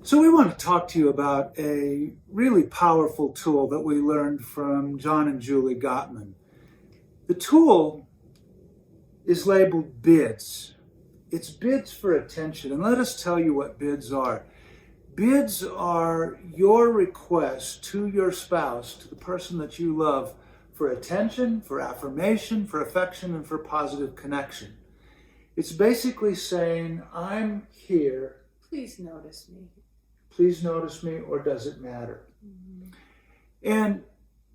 So we want to talk to you about a really powerful tool that we learned from John and Julie Gottman. The tool is labeled bids. It's bids for attention. And let us tell you what bids are. Bids are your request to your spouse, to the person that you love, for attention, for affirmation, for affection, and for positive connection. It's basically saying, I'm here. Please notice me. Please notice me, or does it matter? Mm-hmm. And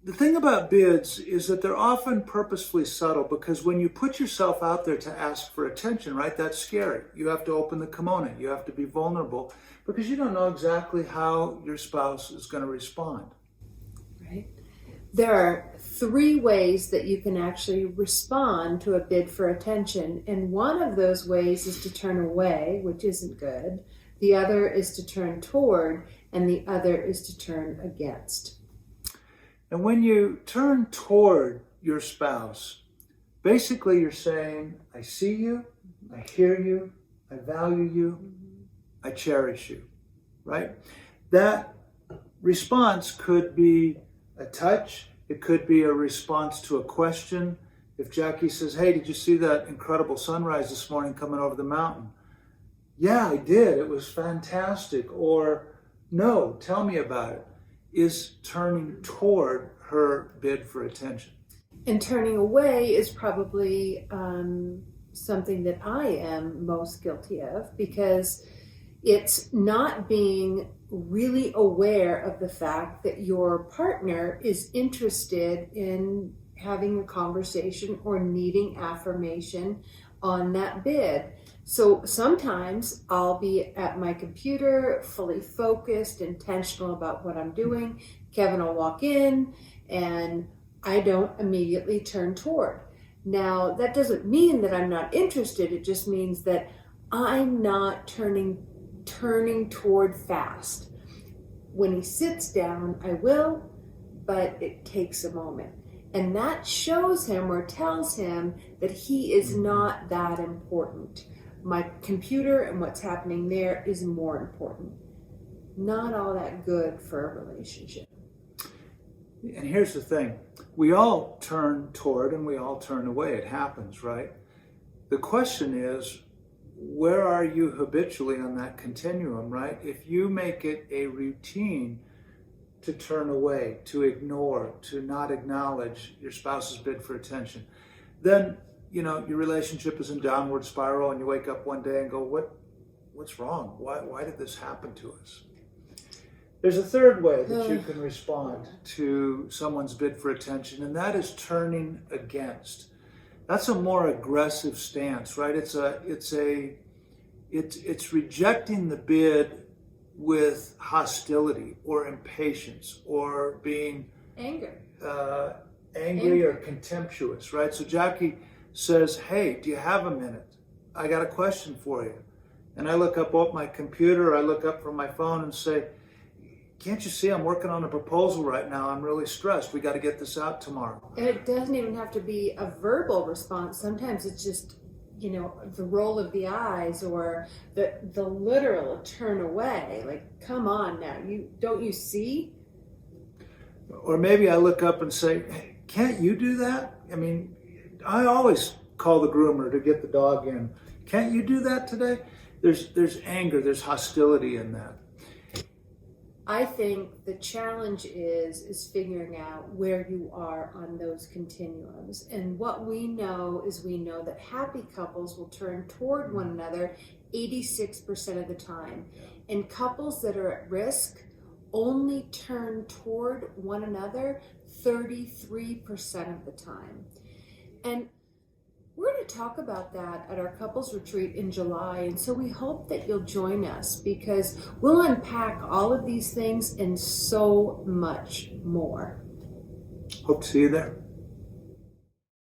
the thing about bids is that they're often purposefully subtle, because when you put yourself out there to ask for attention, right, that's scary. You have to open the kimono. You have to be vulnerable because you don't know exactly how your spouse is going to respond. Right. There are 3 ways that you can actually respond to a bid for attention. And one of those ways is to turn away, which isn't good. The other is to turn toward, and the other is to turn against. And when you turn toward your spouse, basically you're saying, I see you, I hear you, I value you, I cherish you, right? That response could be a touch. It could be a response to a question. If Jackie says, hey, did you see that incredible sunrise this morning coming over the mountain? Yeah, I did. It was fantastic. Or, no, tell me about it. Is turning toward her bid for attention. And turning away is probably something that I am most guilty of, because it's not being really aware of the fact that your partner is interested in having a conversation or needing affirmation on that bid. So sometimes I'll be at my computer, fully focused, intentional about what I'm doing. Kevin will walk in and I don't immediately turn toward. Now, that doesn't mean that I'm not interested. It just means that I'm not turning toward fast. When he sits down, I will, but it takes a moment. And that shows him or tells him that he is not that important. My computer and what's happening there is more important. Not all that good for a relationship. And here's the thing. We all turn toward and we all turn away. It happens, right? The question is, where are you habitually on that continuum, right? If you make it a routine to turn away, to ignore, to not acknowledge your spouse's bid for attention, then, your relationship is in downward spiral, and you wake up one day and go, what's wrong? Why did this happen to us? There's a third way that you can respond to someone's bid for attention, and that is turning against. That's a more aggressive stance, right? It's rejecting the bid with hostility or impatience or being angry or contemptuous, right? So Jackie says, hey, do you have a minute? I got a question for you. And I look up my computer, I look up from my phone and say, can't you see I'm working on a proposal right now? I'm really stressed. We got to get this out tomorrow. And it doesn't even have to be a verbal response. Sometimes it's just, the roll of the eyes or the literal turn away. Like, come on now, don't you see? Or maybe I look up and say, hey, can't you do that? I mean, I always call the groomer to get the dog in. Can't you do that today? There's anger, there's hostility in that. I think the challenge is figuring out where you are on those continuums. And what we know that happy couples will turn toward one another 86% of the time. And couples that are at risk only turn toward one another 33% of the time. And we're going to talk about that at our couples retreat in July. And so we hope that you'll join us, because we'll unpack all of these things and so much more. Hope to see you there.